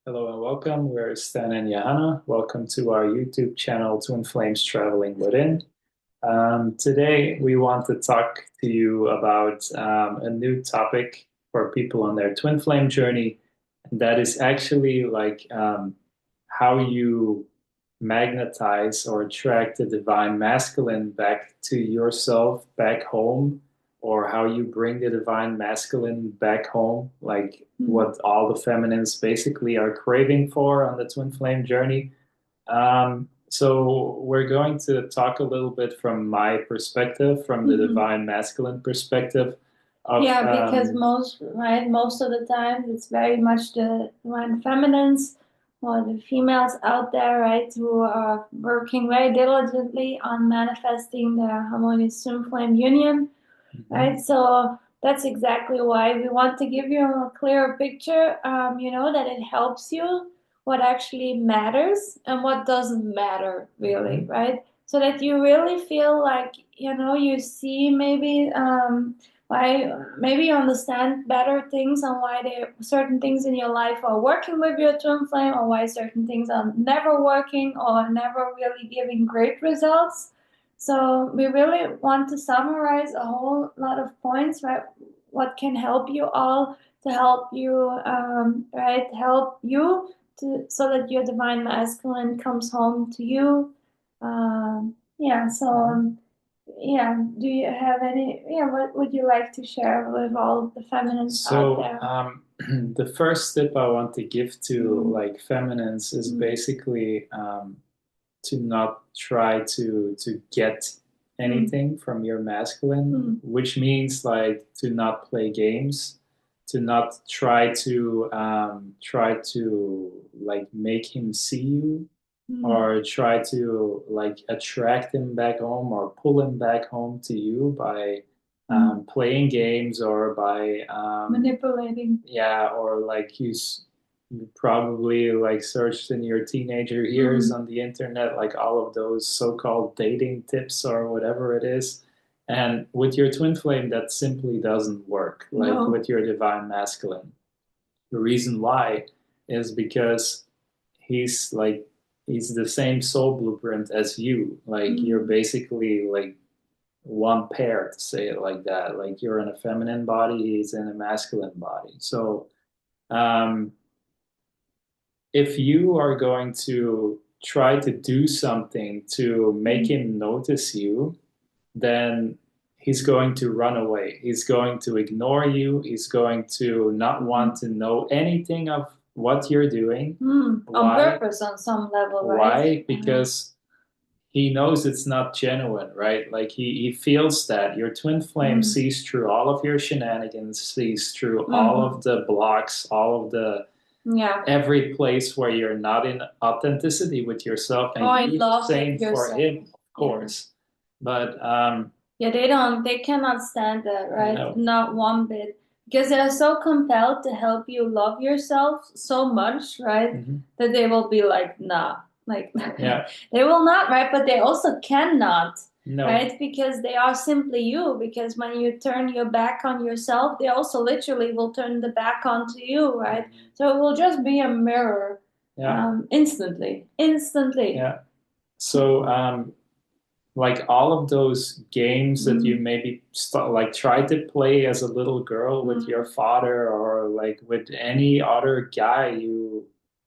Hello and welcome. We're Stijn and Johanna. Welcome to our YouTube channel, Twin Flames Traveling Within. Today, we want to talk to you about a new topic for people on their twin flame journey. And that is actually how you magnetize or attract the divine masculine back to yourself, back home, or how you bring the divine masculine back home, like what all the feminines basically are craving for on the twin flame journey. So we're going to talk a little bit from my perspective, from the divine masculine perspective of Yeah, because most of the time it's very much the divine feminines or the females out there, right, who are working very diligently on manifesting their harmonious twin flame union, right? So that's exactly why we want to give you a clearer picture, that it helps you what actually matters and what doesn't matter really, right? So that you really feel like, you see why maybe you understand better things and why certain things in your life are working with your twin flame or why certain things are never working or never really giving great results. So we really want to summarize a whole lot of points, right? What can help you all to help you, right? Help you so that your divine masculine comes home to you. Yeah. Yeah. Do you have any? Yeah. What would you like to share with all of the feminines out So, there? the first tip I want to give to Mm. like feminines is Mm. basically to not try to get Mm. anything from your masculine, Mm. which means like to not play games, to not try to like make him see you, Mm. or try to like attract him back home or pull him back home to you by Mm. playing games or by Manipulating. yeah, or like you probably like searched in your teenager years Mm. on the internet like all of those so-called dating tips or whatever it is. And with your twin flame, that simply doesn't work like No. with your divine masculine. The reason why is because he's like he's the same soul blueprint as you. Like you're Mm. basically like one pair, to say it like that. Like you're in a feminine body, he's in a masculine body. So um, if you are going to try to do something to make Mm. him notice you, then he's going to run away. He's going to ignore you. He's going to not Mm. want to know anything of what you're doing. Mm. On Why? purpose on some level, right? Why? Because he knows it's not genuine, right? Like he feels that your twin flame Mm. sees through all of your shenanigans, sees through all Mm. of the blocks, all of the Yeah. every place where you're not in authenticity with yourself, and Or in you love with same for yourself. him, of Yeah. course. But Yeah, they cannot stand that, right? no, Not one bit. Because they're so compelled to help you love yourself so much, right? hmm That they will be like, nah. Like yeah, they will not, right? But they also cannot, no, right? Because they are simply you. Because when you turn your back on yourself, they also literally will turn the back onto you, right? So it will just be a mirror, yeah, instantly. Instantly. yeah. So like all of those games that you Mm, maybe like try to play as a little girl with your mm, father or like with any other guy you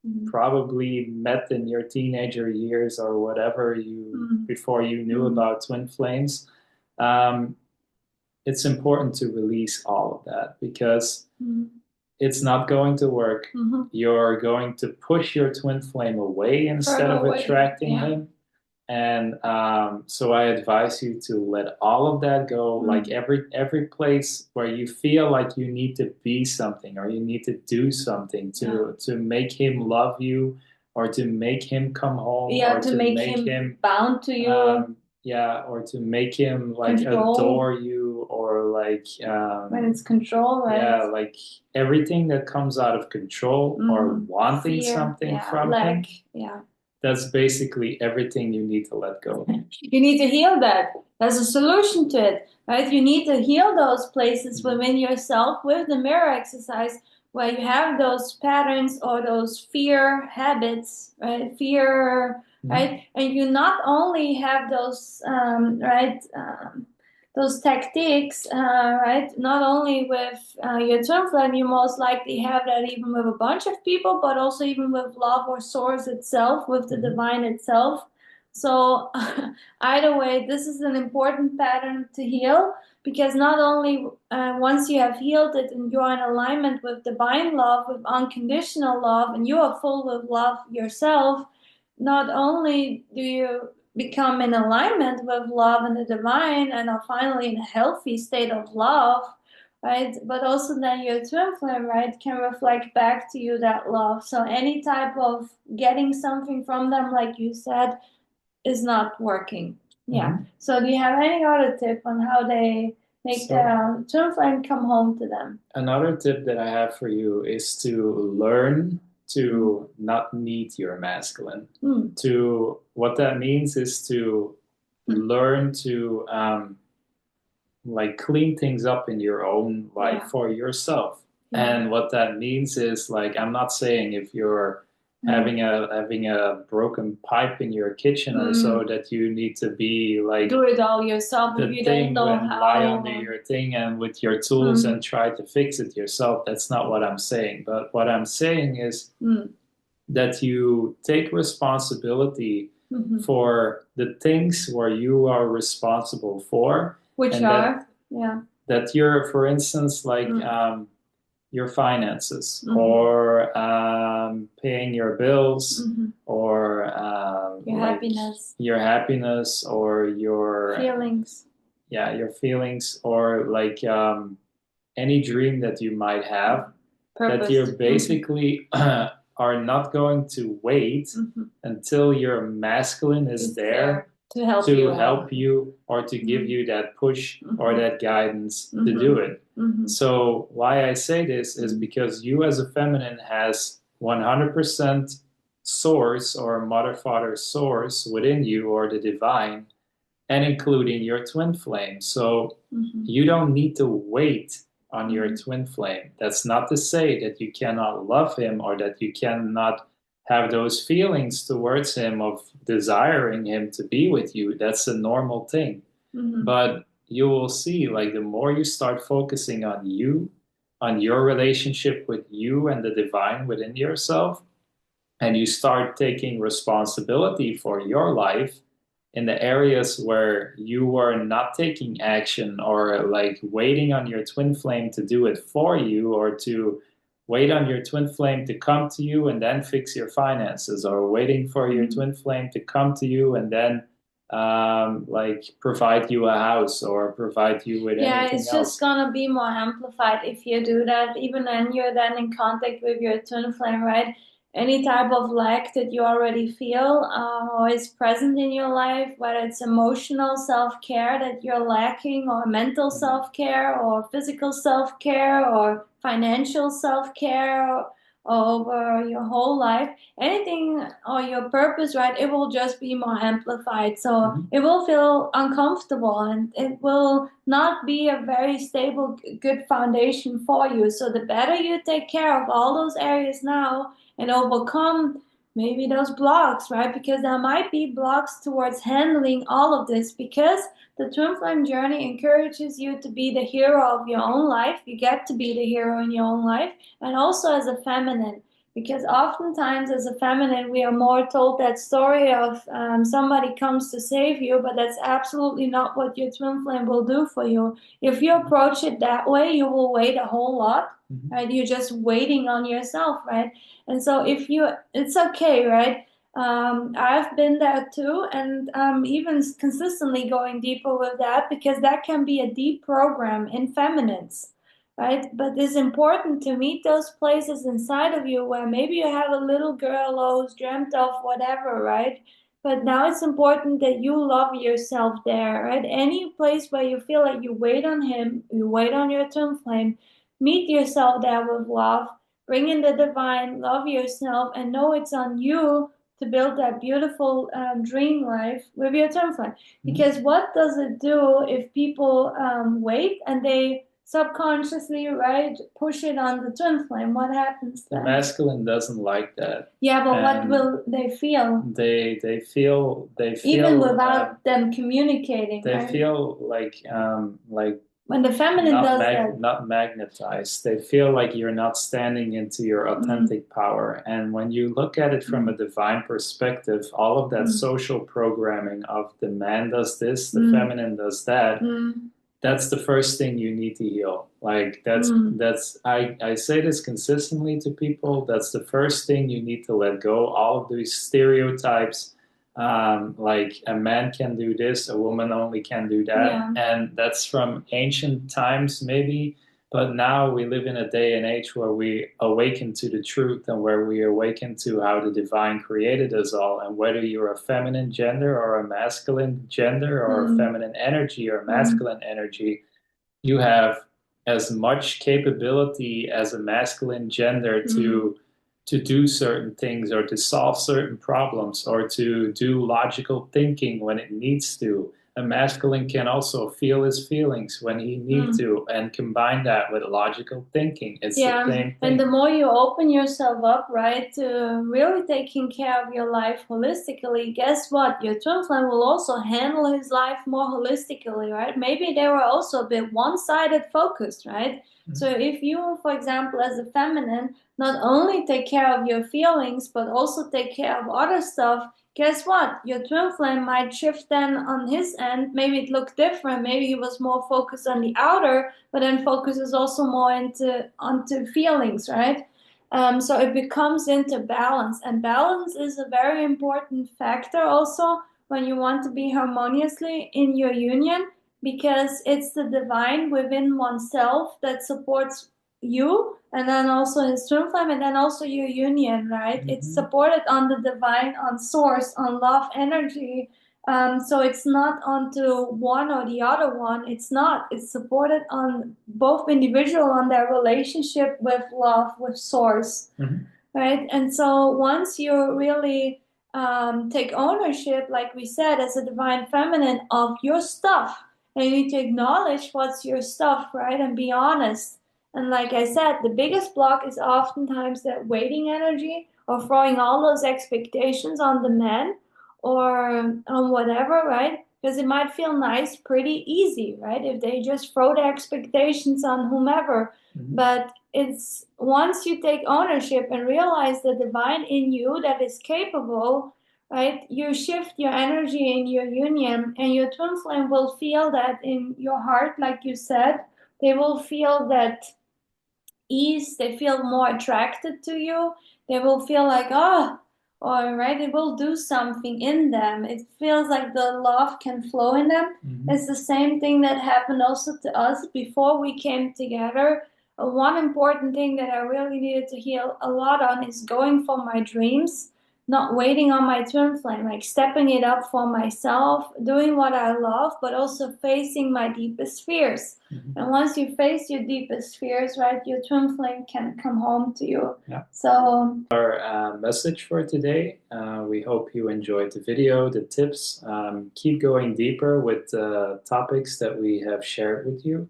mm, probably met in your teenager years or whatever you mm, before you knew mm, about twin flames. um, it's important to release all of that because mm, it's not going to work. mhm. You're going to push your twin flame away instead Further of away. attracting Yeah. him. And so I advise you to let all of that go. Like Mm. every place where you feel like you need to be something or you need to do something Yeah. to make him love you or to make him come home Yeah, or to to make make him him bound to you, yeah, or to make him like control adore you or like when it's control, right? yeah, like everything that comes out of control or Mm. wanting Fear, something yeah, from lack, him, yeah. that's basically everything you need to let go. You need to heal that. There's a solution to it, right? You need to heal those places Mhm. within yourself with the mirror exercise, where you have those patterns or those fear habits, right? Fear, right? And you not only have those, right? Those tactics, right? Not only with your twin flame, you most likely have that even with a bunch of people, but also even with love or source itself, with the divine itself. So either way, this is an important pattern to heal, because not only once you have healed it and you're in alignment with divine love, with unconditional love, and you are full of love yourself, not only do you become in alignment with love and the divine and are finally in a healthy state of love, right? But also then your twin flame, right, can reflect back to you that love. So any type of getting something from them, like you said, is not working. Yeah. So do you have any other tip on how they make the twin flame come home to them? Another tip that I have for you is to learn to not need your masculine. To what that means is to learn to like clean things up in your own life for yourself. And what that means is, like, I'm not saying if you're having a broken pipe in your kitchen or so that you need to be like do it all yourself the if you thing don't know when how. lie under your thing and with your tools and try to fix it yourself. That's not what I'm saying. But what I'm saying is that you take responsibility for the things where you are responsible for. Which and are, that you're, for instance, like your finances or paying your bills or your like happiness. Your happiness or your Feelings. Yeah, your feelings, or like any dream that you might have. Purpose. That you're basically are not going to wait until your masculine is there to help you or to give you that push or that guidance to do it. So why I say this is because you as a feminine has 100% source or mother father source within you, or the divine, and including your twin flame. So you don't need to wait on your twin flame. That's not to say that you cannot love him or that you cannot have those feelings towards him of desiring him to be with you. That's a normal thing. But you will see, like, the more you start focusing on you, on your relationship with you and the divine within yourself, and you start taking responsibility for your life in the areas where you are not taking action, or like waiting on your twin flame to do it for you, or to wait on your twin flame to come to you and then fix your finances, or waiting for your twin flame to come to you and then like provide you a house or provide you with anything it's just gonna be more amplified if you do that. Even then you're then in contact with your twin flame, right? Any type of lack that you already feel or is present in your life, whether it's emotional self-care that you're lacking, or mental self-care, or physical self-care, or financial self-care, or over your whole life, anything, or your purpose, right? It will just be more amplified. So it will feel uncomfortable, and it will not be a very stable, good foundation for you. So the better you take care of all those areas now and overcome maybe those blocks, right? Because there might be blocks towards handling all of this, because the twin flame journey encourages you to be the hero of your own life. You get to be the hero in your own life, and also as a feminine. Because oftentimes as a feminine, we are more told that story of somebody comes to save you, but that's absolutely not what your twin flame will do for you. If you approach it that way, you will wait a whole lot, right? You're just waiting on yourself, right? And so it's okay, right? I've been there too, and even consistently going deeper with that, because that can be a deep program in feminines, right? But it's important to meet those places inside of you where maybe you have a little girl who's dreamt of whatever, right? But now it's important that you love yourself there, right? Any place where you feel like you wait on him, you wait on your twin flame, meet yourself there with love, bring in the divine, love yourself, and know it's on you to build that beautiful dream life with your twin flame. Because what does it do if people wait and they subconsciously, right, push it on the twin flame, what happens The then? masculine doesn't like that. Yeah, but what And will they feel? They feel Even without them communicating, they right? feel like When the feminine does that. not magnetized. They feel like you're not standing into your authentic power. And when you look at it from a divine perspective, all of that social programming of the man does this, the feminine does that, that's the first thing you need to heal. Like that's I say this consistently to people. That's the first thing you need to let go. All of these stereotypes, like a man can do this, a woman only can do that, Yeah. and that's from ancient times maybe. But now we live in a day and age where we awaken to the truth and where we awaken to how the divine created us all. And whether you're a feminine gender or a masculine gender or a feminine energy or masculine energy, you have as much capability as a masculine gender to do certain things or to solve certain problems or to do logical thinking when it needs to. A masculine can also feel his feelings when he needs to and combine that with logical thinking. It's the same thing. And the more you open yourself up, right, to really taking care of your life holistically, guess what? Your twin flame will also handle his life more holistically, right? Maybe they were also a bit one-sided focused, right? So if you, for example, as a feminine, not only take care of your feelings, but also take care of other stuff, guess what? Your twin flame might shift then on his end. Maybe it looked different. Maybe he was more focused on the outer, but then focuses also more onto feelings, right? So it becomes into balance, and balance is a very important factor also when you want to be harmoniously in your union, because it's the divine within oneself that supports you, and then also his twin flame, and then also your union, right? It's supported on the divine, on source, on love energy. So it's not onto one or the other one. It's not. It's supported on both individual, on their relationship with love, with source, right? And so once you really take ownership, like we said, as a divine feminine, of your stuff, and you need to acknowledge what's your stuff, right? And be honest. And like I said, the biggest block is oftentimes that waiting energy or throwing all those expectations on the man or on whatever, right? Because it might feel nice, pretty easy, right? If they just throw the expectations on whomever. But it's once you take ownership and realize the divine in you that is capable, right? You shift your energy in your union, and your twin flame will feel that in your heart, like you said. They will feel that ease, they feel more attracted to you, they will feel like, oh, all right, it will do something in them. It feels like the love can flow in them. It's the same thing that happened also to us before we came together. One important thing that I really needed to heal a lot on is going for my dreams, not waiting on my twin flame, like stepping it up for myself, doing what I love, but also facing my deepest fears. And once you face your deepest fears, right, your twin flame can come home to you. So our message for today. We hope you enjoyed the video, the tips. Keep going deeper with the topics that we have shared with you.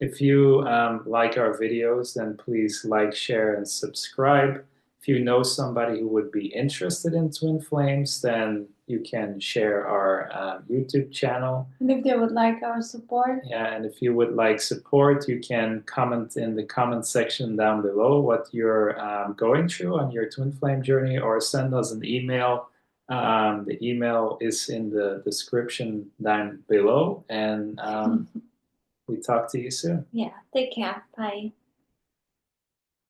If you like our videos, then please like, share, and subscribe. If you know somebody who would be interested in twin flames, then you can share our YouTube channel. And if they would like our support. Yeah, and if you would like support, you can comment in the comment section down below what you're going through on your twin flame journey, or send us an email. The email is in the description down below, and we talk to you soon. Yeah, take care. Bye.